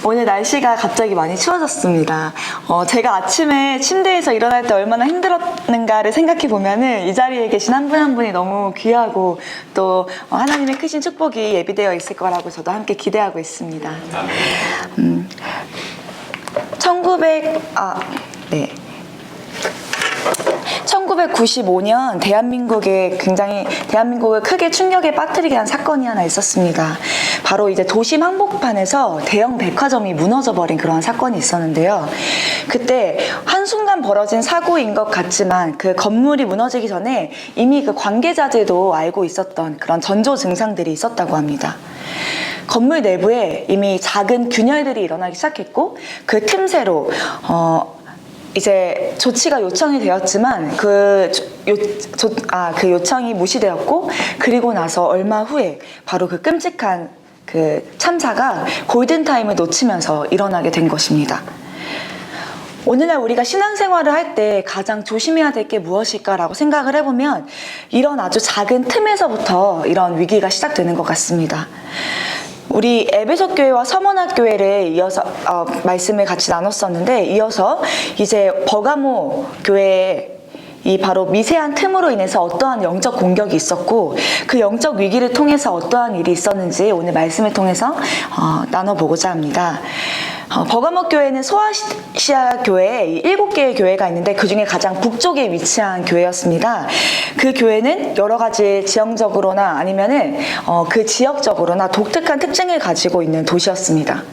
오늘 날씨가 갑자기 많이 추워졌습니다. 제가 아침에 침대에서 일어날 때 얼마나 힘들었는가를 생각해 보면은 이 자리에 계신 한 분 한 분이 너무 귀하고 또 하나님의 크신 축복이 예비되어 있을 거라고 저도 함께 기대하고 있습니다. 1995년 대한민국을 크게 충격에 빠뜨리게 한 사건이 하나 있었습니다. 바로 이제 도심 한복판에서 대형 백화점이 무너져 버린 그러한 사건이 있었는데요. 그때 한순간 벌어진 사고인 것 같지만 그 건물이 무너지기 전에 이미 그 관계자들도 알고 있었던 그런 전조 증상들이 있었다고 합니다. 건물 내부에 이미 작은 균열들이 일어나기 시작했고 그 틈새로 이제 조치가 요청이 되었지만 그 요청이 무시되었고, 그리고 나서 얼마 후에 바로 그 끔찍한 그 참사가 골든타임을 놓치면서 일어나게 된 것입니다. 오늘날 우리가 신앙생활을 할 때 가장 조심해야 될 게 무엇일까라고 생각을 해보면 이런 아주 작은 틈에서부터 이런 위기가 시작되는 것 같습니다. 우리 에베소 교회와 서머나 교회를 이어서 말씀을 같이 나눴었는데, 이어서 이제 버가모 교회에 이 바로 미세한 틈으로 인해서 어떠한 영적 공격이 있었고 그 영적 위기를 통해서 어떠한 일이 있었는지 오늘 말씀을 통해서 나눠보고자 합니다. 버가모 교회는 소아시아 교회에 7개의 교회가 있는데 그 중에 가장 북쪽에 위치한 교회였습니다. 그 교회는 여러 가지 지형적으로나 아니면은 그 지역적으로나 독특한 특징을 가지고 있는 도시였습니다.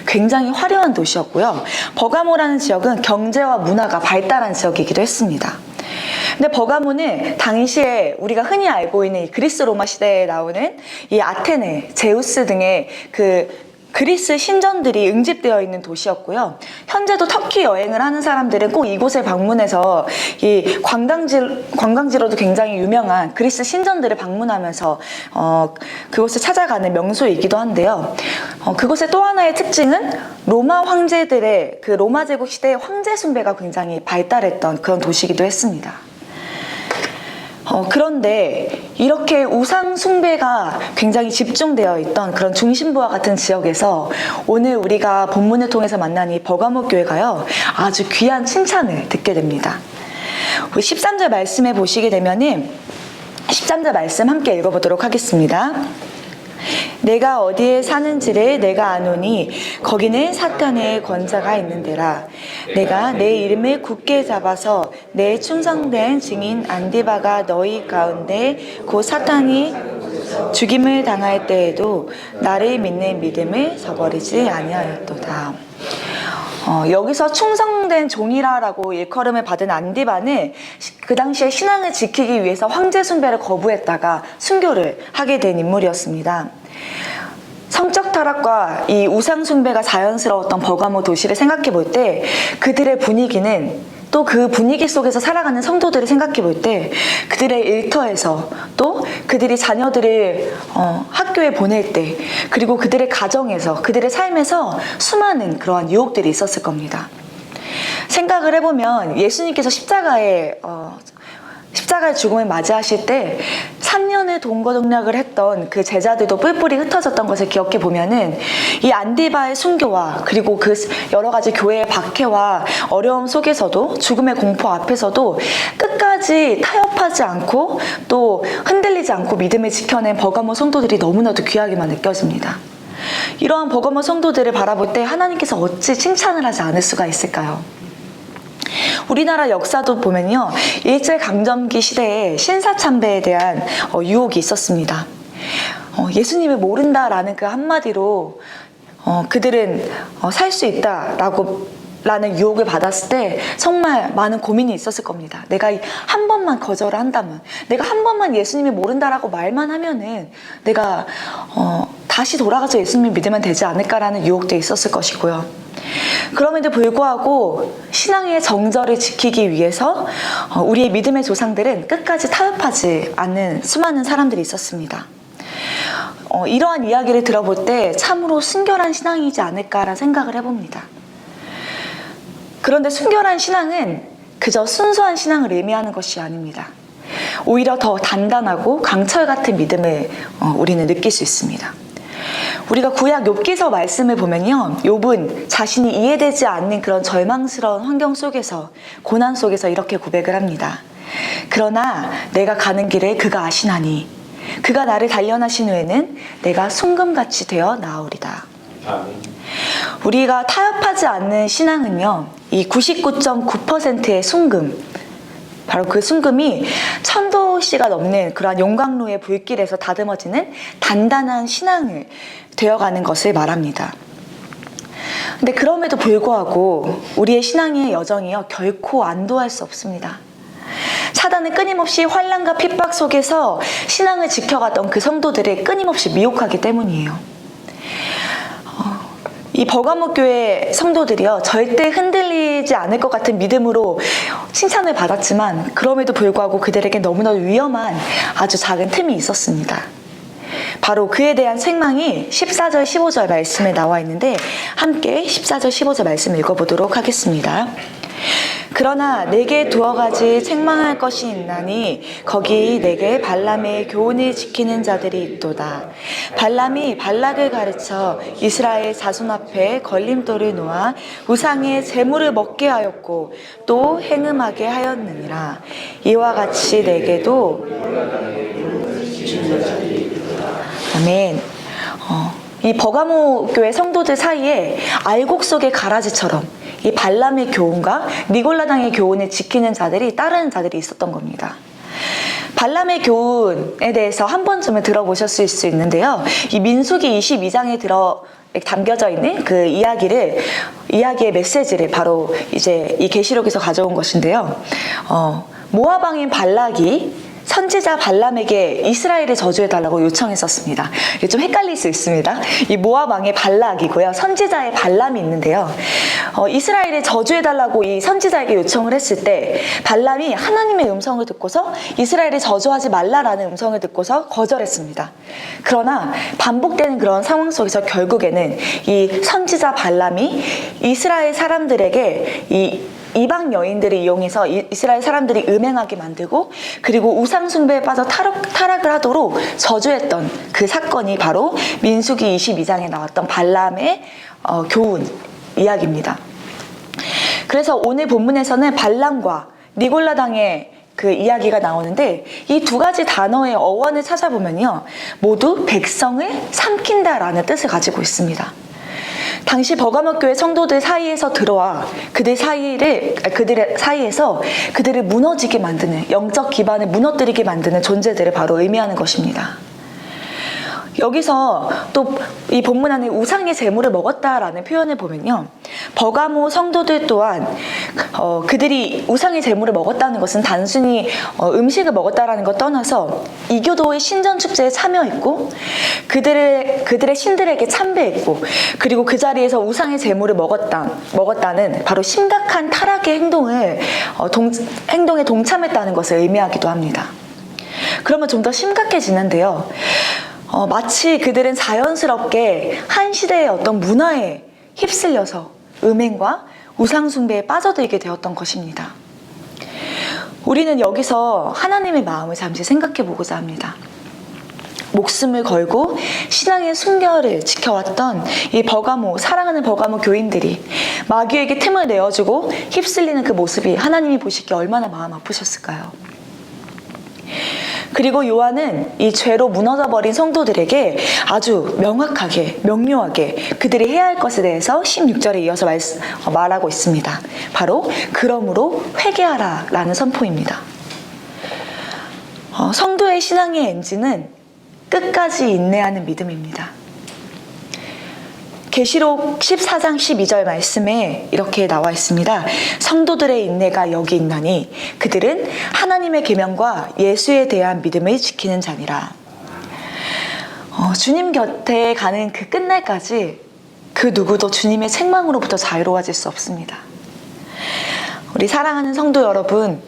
굉장히 화려한 도시였고요. 버가모라는 지역은 경제와 문화가 발달한 지역이기도 했습니다. 근데 버가모는 당시에 우리가 흔히 알고 있는 그리스 로마 시대에 나오는 이 아테네, 제우스 등의 그 그리스 신전들이 응집되어 있는 도시였고요. 현재도 터키 여행을 하는 사람들은 꼭 이곳을 방문해서 이 관광지로도 굉장히 유명한 그리스 신전들을 방문하면서 그곳을 찾아가는 명소이기도 한데요. 그곳의 또 하나의 특징은 로마 황제들의 그 로마 제국 시대의 황제 숭배가 굉장히 발달했던 그런 도시이기도 했습니다. 그런데 이렇게 우상 숭배가 굉장히 집중되어 있던 그런 중심부와 같은 지역에서 오늘 우리가 본문을 통해서 만난 이 버가모 교회가요, 아주 귀한 칭찬을 듣게 됩니다. 우리 13절 말씀에 보시게 되면은 13절 말씀 함께 읽어보도록 하겠습니다. 내가 어디에 사는지를 내가 아노니 거기는 사탄의 권자가 있는 데라. 내가 내 이름을 굳게 잡아서 내 충성된 증인 안디바가 너희 가운데 곧 사탄이 죽임을 당할 때에도 나를 믿는 믿음을 저버리지 아니하였도다. 여기서 충성된 종이라라고 일컬음을 받은 안디바는 그 당시에 신앙을 지키기 위해서 황제 숭배를 거부했다가 순교를 하게 된 인물이었습니다. 성적 타락과 이 우상 숭배가 자연스러웠던 버가모 도시를 생각해 볼 때 그들의 분위기는, 또 그 분위기 속에서 살아가는 성도들을 생각해 볼 때 그들의 일터에서, 또 그들이 자녀들을 학교에 보낼 때, 그리고 그들의 가정에서, 그들의 삶에서 수많은 그러한 유혹들이 있었을 겁니다. 생각을 해보면 예수님께서 십자가의 죽음을 맞이하실 때 3년을 동거동락을 했던 그 제자들도 뿔뿔이 흩어졌던 것을 기억해 보면은 이 안디바의 순교와 그리고 그 여러 가지 교회의 박해와 어려움 속에서도, 죽음의 공포 앞에서도 끝까지 타협하지 않고 또 흔들리지 않고 믿음을 지켜낸 버가모 성도들이 너무나도 귀하게만 느껴집니다. 이러한 버가모 성도들을 바라볼 때 하나님께서 어찌 칭찬을 하지 않을 수가 있을까요? 우리나라 역사도 보면요, 일제강점기 시대에 신사참배에 대한 유혹이 있었습니다. 예수님을 모른다라는 그 한마디로 그들은 살 수 있다라는 유혹을 받았을 때 정말 많은 고민이 있었을 겁니다. 내가 한 번만 거절을 한다면, 내가 한 번만 예수님을 모른다라고 말만 하면은 내가 다시 돌아가서 예수님을 믿으면 되지 않을까라는 유혹도 있었을 것이고요. 그럼에도 불구하고 신앙의 정절을 지키기 위해서 우리의 믿음의 조상들은 끝까지 타협하지 않는 수많은 사람들이 있었습니다. 이러한 이야기를 들어볼 때 참으로 순결한 신앙이지 않을까라는 생각을 해봅니다. 그런데 순결한 신앙은 그저 순수한 신앙을 의미하는 것이 아닙니다. 오히려 더 단단하고 강철 같은 믿음을 우리는 느낄 수 있습니다. 우리가 구약 욥기서 말씀을 보면요, 욥은 자신이 이해되지 않는 그런 절망스러운 환경 속에서, 고난 속에서 이렇게 고백을 합니다. 그러나 내가 가는 길을 그가 아시나니 그가 나를 단련하신 후에는 내가 순금같이 되어 나으리다. 우리가 타협하지 않는 신앙은요, 이 99.9%의 순금, 바로 그 순금이 1000도씨가 넘는 그러한 용광로의 불길에서 다듬어지는 단단한 신앙을 되어가는 것을 말합니다. 근데 그럼에도 불구하고 우리의 신앙의 여정이요, 결코 안도할 수 없습니다. 사단은 끊임없이 환난과 핍박 속에서 신앙을 지켜갔던 그 성도들을 끊임없이 미혹하기 때문이에요. 이 버가모 교회 성도들이요, 절대 흔들리지 않을 것 같은 믿음으로 칭찬을 받았지만 그럼에도 불구하고 그들에게 너무나 위험한 아주 작은 틈이 있었습니다. 바로 그에 대한 책망이 14절 15절 말씀에 나와 있는데, 함께 14절 15절 말씀 읽어보도록 하겠습니다. 그러나 내게 두어 가지 책망할 것이 있나니 거기 내게 발람의 교훈을 지키는 자들이 있도다. 발람이 발락을 가르쳐 이스라엘 자손 앞에 걸림돌을 놓아 우상의 재물을 먹게 하였고 또 행음하게 하였느니라. 이와 같이 내게도 아멘. 이 버가모 교회 성도들 사이에 알곡 속의 가라지처럼 이 발람의 교훈과 니골라당의 교훈을 지키는 자들이, 따르는 자들이 있었던 겁니다. 발람의 교훈에 대해서 한 번쯤은 들어보셨을 수 있는데요. 이 민수기 22장에 담겨져 있는 그 이야기의 메시지를 바로 이제 이 계시록에서 가져온 것인데요. 모압 왕인 발락이 선지자 발람에게 이스라엘을 저주해달라고 요청했었습니다. 이게 좀 헷갈릴 수 있습니다. 이 모압 왕의 발락이고요, 선지자의 발람이 있는데요. 이스라엘을 저주해달라고 이 선지자에게 요청을 했을 때 발람이 하나님의 음성을 듣고서 이스라엘을 저주하지 말라라는 음성을 듣고서 거절했습니다. 그러나 반복되는 그런 상황 속에서 결국에는 이 선지자 발람이 이스라엘 사람들에게 이방 여인들을 이용해서 이스라엘 사람들이 음행하게 만들고, 그리고 우상 숭배에 빠져 타락을 하도록 저주했던 그 사건이 바로 민수기 22장에 나왔던 발람의 교훈 이야기입니다. 그래서 오늘 본문에서는 발람과 니골라당의 그 이야기가 나오는데, 이 두 가지 단어의 어원을 찾아보면요, 모두 백성을 삼킨다라는 뜻을 가지고 있습니다. 당시 버가모 교회 성도들 사이에서 들어와 그들의 사이에서 그들을 무너지게 만드는, 영적 기반을 무너뜨리게 만드는 존재들을 바로 의미하는 것입니다. 여기서 또 이 본문 안에 우상의 재물을 먹었다라는 표현을 보면요, 버가모 성도들 또한 그들이 우상의 재물을 먹었다는 것은 단순히 음식을 먹었다라는 것 떠나서 이교도의 신전 축제에 참여했고 그들의 신들에게 참배했고, 그리고 그 자리에서 우상의 재물을 먹었다는 바로 심각한 타락의 행동에 동참했다는 것을 의미하기도 합니다. 그러면 좀 더 심각해지는데요, 마치 그들은 자연스럽게 한 시대의 어떤 문화에 휩쓸려서 음행과 우상 숭배에 빠져들게 되었던 것입니다. 우리는 여기서 하나님의 마음을 잠시 생각해 보고자 합니다. 목숨을 걸고 신앙의 순결을 지켜왔던 이 사랑하는 버가모 교인들이 마귀에게 틈을 내어주고 휩쓸리는 그 모습이 하나님이 보시기에 얼마나 마음 아프셨을까요? 그리고 요한은 이 죄로 무너져버린 성도들에게 아주 명확하게, 명료하게 그들이 해야 할 것에 대해서 16절에 이어서 말하고 있습니다. 바로 그러므로 회개하라 라는 선포입니다. 성도의 신앙의 엔진은 끝까지 인내하는 믿음입니다. 계시록 14장 12절 말씀에 이렇게 나와 있습니다. 성도들의 인내가 여기 있나니 그들은 하나님의 계명과 예수에 대한 믿음을 지키는 자니라. 주님 곁에 가는 그 끝날까지 그 누구도 주님의 책망으로부터 자유로워질 수 없습니다. 우리 사랑하는 성도 여러분,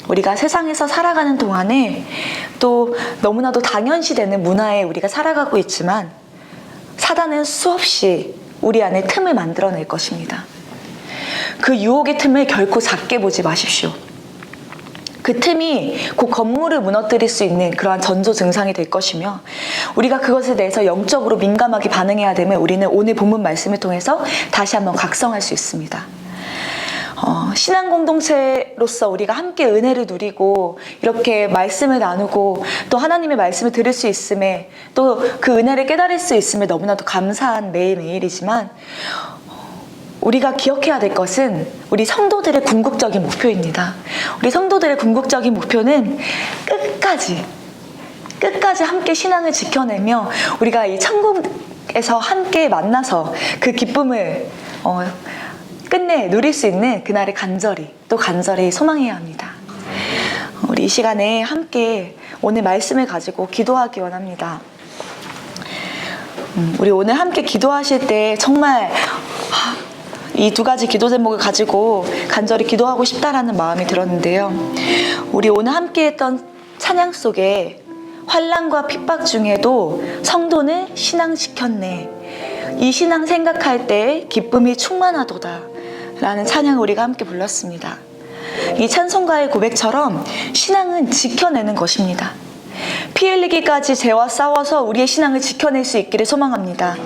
우리가 세상에서 살아가는 동안에 또 너무나도 당연시되는 문화에 우리가 살아가고 있지만 사단은 수없이 우리 안에 틈을 만들어낼 것입니다. 그 유혹의 틈을 결코 작게 보지 마십시오. 그 틈이 곧 건물을 무너뜨릴 수 있는 그러한 전조 증상이 될 것이며 우리가 그것에 대해서 영적으로 민감하게 반응해야 되면 우리는 오늘 본문 말씀을 통해서 다시 한번 각성할 수 있습니다. 신앙 공동체로서 우리가 함께 은혜를 누리고 이렇게 말씀을 나누고 또 하나님의 말씀을 들을 수 있음에 또 그 은혜를 깨달을 수 있음에 너무나도 감사한 매일매일이지만 우리가 기억해야 될 것은 우리 성도들의 궁극적인 목표입니다. 우리 성도들의 궁극적인 목표는 끝까지 함께 신앙을 지켜내며 우리가 이 천국에서 함께 만나서 그 기쁨을 끝내 누릴 수 있는 그날을 간절히 소망해야 합니다. 우리 이 시간에 함께 오늘 말씀을 가지고 기도하기 원합니다. 우리 오늘 함께 기도하실 때 정말 이 두 가지 기도 제목을 가지고 간절히 기도하고 싶다라는 마음이 들었는데요. 우리 오늘 함께 했던 찬양 속에 환난과 핍박 중에도 성도는 신앙 지켰네. 이 신앙 생각할 때 기쁨이 충만하도다. 라는 찬양을 우리가 함께 불렀습니다. 이 찬송가의 고백처럼 신앙은 지켜내는 것입니다. 피 흘리기까지 죄와 싸워서 우리의 신앙을 지켜낼 수 있기를 소망합니다.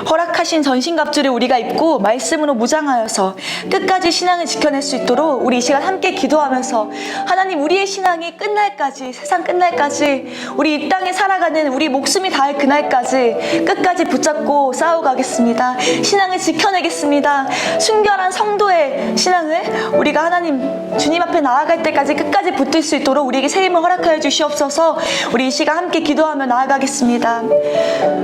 허락하신 전신갑주를 우리가 입고 말씀으로 무장하여서 끝까지 신앙을 지켜낼 수 있도록 우리 이 시간 함께 기도하면서 하나님 우리의 신앙이 끝날까지 세상 끝날까지 우리 이 땅에 살아가는 우리 목숨이 닿을 그날까지 끝까지 붙잡고 싸워가겠습니다. 신앙을 지켜내겠습니다. 순결한 성도의 신앙을 우리가 하나님 주님 앞에 나아갈 때까지 끝까지 붙들 수 있도록 우리에게 새 힘을 허락하여 주시옵소서. 우리 이 시간 함께 기도하며 나아가겠습니다.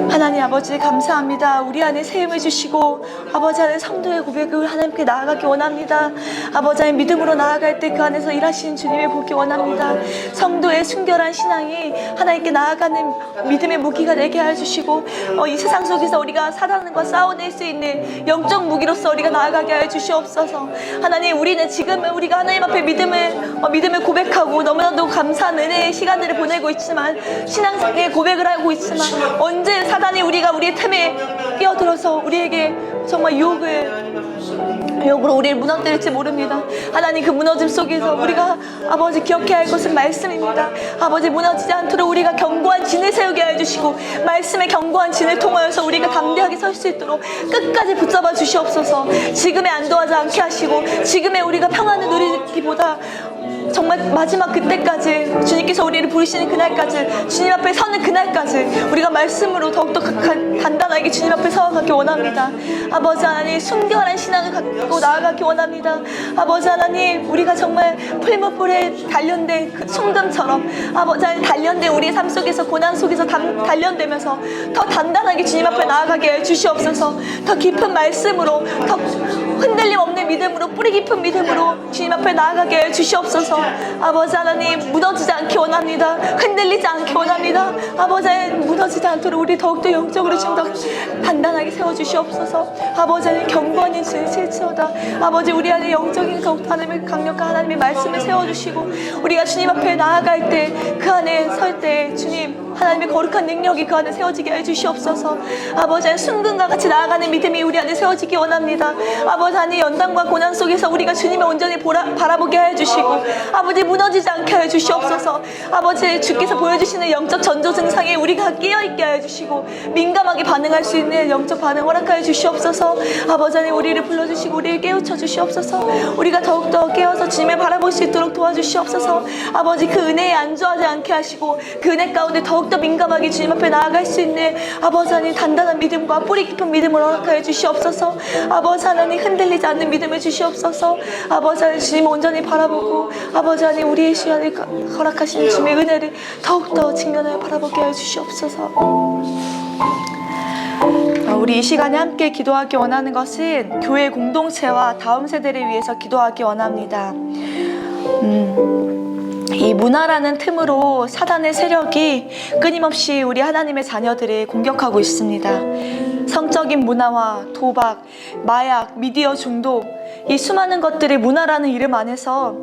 하나님 아버지 감사합니다. 우리 안에 새 힘을 주시고 아버지 안에 성도의 고백을 하나님께 나아가기 원합니다. 아버지 안에 믿음으로 나아갈 때 그 안에서 일하시는 주님을 보기 원합니다. 성도의 순결한 신앙이 하나님께 나아가는 믿음의 무기가 되게 하여 주시고 이 세상 속에서 우리가 사단과 싸워낼 수 있는 영적 무기로서 우리가 나아가게 하여 주시옵소서. 하나님 우리는 지금 우리가 하나님 앞에 믿음을 고백하고 너무나도 감사한 은혜의 시간들을 보내고 있지만 신앙의 고백을 하고 있지만 언제 사단이 우리의 틈에 끼어들어서 우리에게 정말 유혹으로 우리를 무너뜨릴지 모릅니다. 하나님 그 무너짐 속에서 우리가 아버지 기억해야 할 것은 말씀입니다. 아버지 무너지지 않도록 우리가 견고한 진을 세우게 해주시고 말씀의 견고한 진을 통하여서 우리가 담대하게 설 수 있도록 끝까지 붙잡아 주시옵소서. 지금에 안도하지 않게 하시고 지금에 우리가 평안을 누리기보다 정말 마지막 그때까지 주님께서 우리를 부르시는 그날까지 주님 앞에 서는 그날까지 우리가 말씀으로 더욱더 단단하게 주님 앞에 서가기 원합니다. 아버지 하나님 순결한 신앙을 갖고 나아가기 원합니다. 아버지 하나님 우리가 정말 풀무불에 단련된 그 송금처럼 아버지 하나님 단련된 우리의 삶 속에서 고난 속에서 단련되면서 더 단단하게 주님 앞에 나아가게 해주시옵소서. 더 깊은 말씀으로 더 흔들림 없는 믿음으로 뿌리 깊은 믿음으로 주님 앞에 나아가게 해주시옵소서. 아버지 하나님 무너지지 않기 원합니다. 흔들리지 않기 원합니다. 아버지 하나님 무너지지 않도록 우리 더욱더 영적으로 좀 더 단단하게 세워주시옵소서. 아버지 하나님 견고한 인생을 실체하다. 아버지 우리 안에 영적인 더욱더 하나님의 강력한 하나님의 말씀을 세워주시고 우리가 주님 앞에 나아갈 때 그 안에 설 때 주님 하나님의 거룩한 능력이 그 안에 세워지게 해주시옵소서. 아버지 하나님 순금과 같이 나아가는 믿음이 우리 안에 세워지기 원합니다. 아버지 하나님 연단과 고난 속에서 우리가 주님을 온전히 바라보게 해주시고 아버지 무너지지 않게 해주시옵소서. 아버지 주께서 보여주시는 영적 전조 증상에 우리가 깨어있게 해주시고 민감하게 반응할 수 있는 영적 반응 허락하여 주시옵소서. 아버지 하나님 우리를 불러주시고 우리를 깨우쳐 주시옵소서. 우리가 더욱더 깨어서 주님을 바라볼 수 있도록 도와주시옵소서. 아버지 그 은혜에 안주하지 않게 하시고 그 은혜 가운데 더욱더 민감하게 주님 앞에 나아갈 수 있는 아버지 하나님 단단한 믿음과 뿌리 깊은 믿음을 허락하여 주시옵소서. 아버지 하나님 흔들리지 않는 믿음을 주시옵소서. 아버지 하나님 주님 온전히 바라보고 아버지 하나님 우리의 시간을 허락하시는 주님의 은혜를 더욱더 직면하여 바라보게 해 주시옵소서. 우리 이 시간에 함께 기도하기 원하는 것은 교회 공동체와 다음 세대를 위해서 기도하기 원합니다. 이 문화라는 틈으로 사단의 세력이 끊임없이 우리 하나님의 자녀들을 공격하고 있습니다. 성적인 문화와 도박, 마약, 미디어 중독, 이 수많은 것들이 문화라는 이름 안에서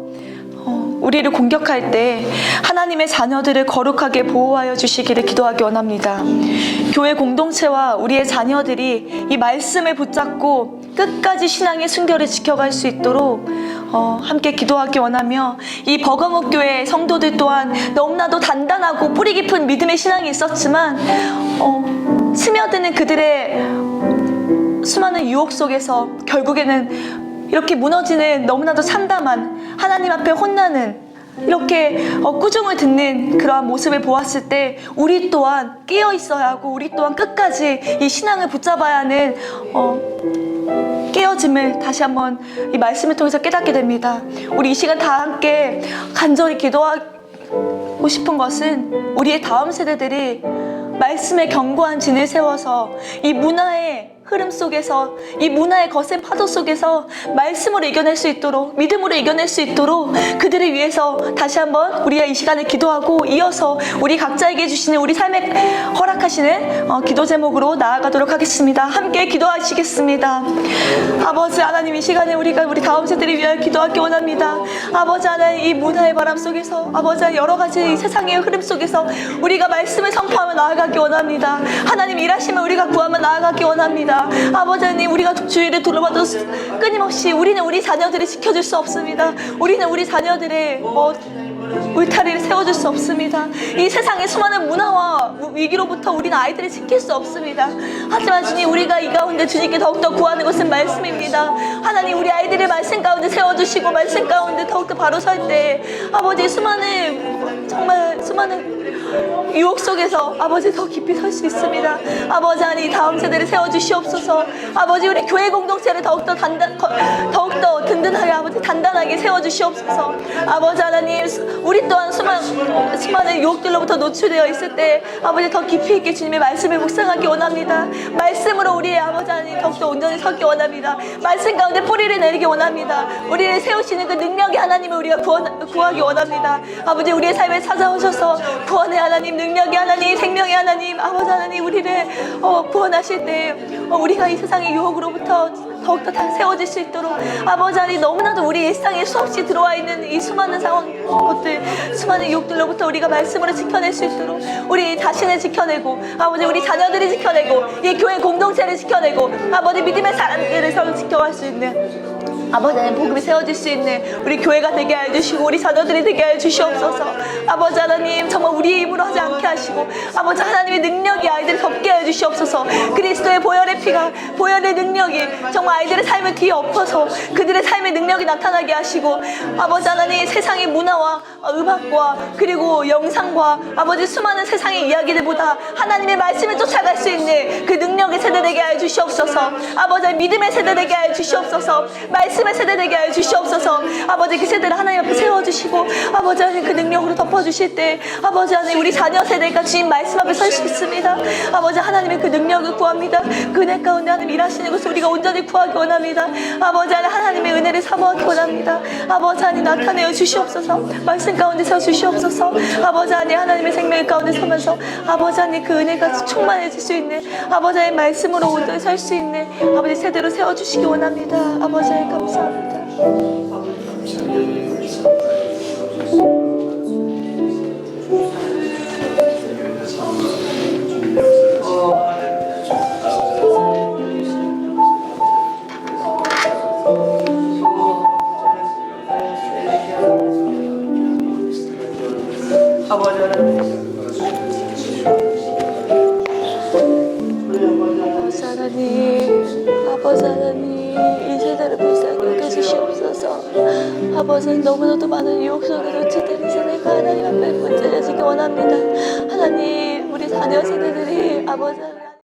우리를 공격할 때 하나님의 자녀들을 거룩하게 보호하여 주시기를 기도하기 원합니다. 교회 공동체와 우리의 자녀들이 이 말씀을 붙잡고 끝까지 신앙의 순결을 지켜갈 수 있도록 함께 기도하기 원하며, 이 버가모 교회 성도들 또한 너무나도 단단하고 뿌리 깊은 믿음의 신앙이 있었지만 스며드는 그들의 수많은 유혹 속에서 결국에는 이렇게 무너지는, 너무나도 참담한, 하나님 앞에 혼나는, 이렇게 꾸중을 듣는 그러한 모습을 보았을 때 우리 또한 깨어 있어야 하고, 우리 또한 끝까지 이 신앙을 붙잡아야 하는 깨어짐을 다시 한번 이 말씀을 통해서 깨닫게 됩니다. 우리 이 시간 다 함께 간절히 기도하고 싶은 것은, 우리의 다음 세대들이 말씀의 견고한 진을 세워서 이 문화의 흐름 속에서, 이 문화의 거센 파도 속에서 말씀으로 이겨낼 수 있도록, 믿음으로 이겨낼 수 있도록 그들을 위해서 다시 한번 우리가 이 시간에 기도하고, 이어서 우리 각자에게 주시는, 우리 삶에 허락하시는 기도 제목으로 나아가도록 하겠습니다. 함께 기도하시겠습니다. 아버지 하나님, 이 시간에 우리가 우리 다음 세대를 위하여 기도하기 원합니다. 아버지 하나님, 이 문화의 바람 속에서, 아버지 하나님, 여러 가지 이 세상의 흐름 속에서 우리가 말씀을 선포하며 나아가기 원합니다. 하나님 일하시면 우리가 구하며 나아가기 원합니다. 아버지 하나님, 우리가 주위를 둘러봐도 끊임없이 우리는 우리 자녀들을 지켜줄 수 없습니다. 우리는 우리 자녀들의 울타리를 세워줄 수 없습니다. 이 세상의 수많은 문화와 위기로부터 우리는 아이들을 지킬 수 없습니다. 하지만 주님, 우리가 이 가운데 주님께 더욱더 구하는 것은 말씀입니다. 하나님, 우리 아이들을 말씀 가운데 세워주시고 말씀 가운데 더욱더 바로 설 때 아버지 정말 수많은 유혹 속에서 아버지 더 깊이 설 수 있습니다. 아버지 하나님, 다음 세대를 세워주시옵소서. 아버지, 우리 교회 공동체를 더욱더 든든하게, 아버지 단단하게 세워주시옵소서. 아버지 하나님, 우리 또한 수많은 유혹들로부터 노출되어 있을 때 아버지 더 깊이 있게 주님의 말씀을 묵상하기 원합니다. 말씀으로 우리의 아버지 하나님 더욱더 온전히 서기 원합니다. 말씀 가운데 뿌리를 내리기 원합니다. 우리를 세우시는 그 능력의 하나님을 우리가 구하기 원합니다. 아버지, 우리의 삶에 찾아오셔서 구원의 하나님, 능력의 하나님, 생명의 하나님, 아버지 하나님, 우리를 구원하실 때 우리가 이 세상의 유혹으로부터 더욱더 다 세워질 수 있도록, 아버지 하나님, 너무나도 우리 일상에 수없이 들어와 있는 이 수많은 것들, 수많은 유혹들로부터 우리가 말씀으로 지켜낼 수 있도록, 우리 자신을 지켜내고, 아버지 우리 자녀들을 지켜내고, 이 교회 공동체를 지켜내고, 아버지 믿음의 사람들을 서로 지켜갈 수 있는, 아버지 하나님, 복음이 세워질 수 있는 우리 교회가 되게 해주시고, 우리 자녀들이 되게 해주시옵소서. 아버지 하나님, 정말 우리의 힘으로 하지 않게 하시고, 아버지 하나님의 능력이 아이들을 덮게 해주시옵소서. 그리스도의 보혈의 피가, 보혈의 능력이 정말 아이들의 삶을 뒤엎어서 그들의 삶의 능력이 나타나게 하시고, 아버지 하나님, 세상의 문화와 음악과 그리고 영상과 아버지 수많은 세상의 이야기들보다 하나님의 말씀을 쫓아갈 수 있는 그 능력의 세대 되게 하여 주시옵소서. 아버지, 믿음의 세대 되게 하여 주시옵소서. 말씀의 세대 되게 하여 주시옵소서. 아버지, 그 세대를 하나님 앞에 세워주시고, 아버지 하나님 그 능력으로 덮어주실 때 아버지 하나님, 우리 자녀 세대가 주님 말씀 앞에 설 수 있습니다. 아버지 하나님의 그 능력을 구합니다. 그 은혜 가운데 하나님 일하시는 것을 우리가 온전히 구하기 원합니다. 아버지 하나님, 하나님의 은혜를 사모하기 원합니다. 아버지 하나님, 나타내어 주시옵소서. 말씀 가운데 서 주시옵소서. 아버지 하나님, 하나님의 생명 가운데 서면서 아버지 하나님 그 은혜가 충만해질 수 있는, 아버지 하나님 말씀으로 온전히 설 수 있는 아버지 세대로 세워주시기 원합니다. 아버지 하나님 감사합니다. 아버지 하나님, 아버지 하나님, 이 세대를 불쌍히 여겨주시옵소서. 아버지, 너무나도 많은 유혹 속에 노출된 세대가 하나님 앞에 문제되시기 원합니다. 하나님, 우리 자녀 세대들이 아버지 하나님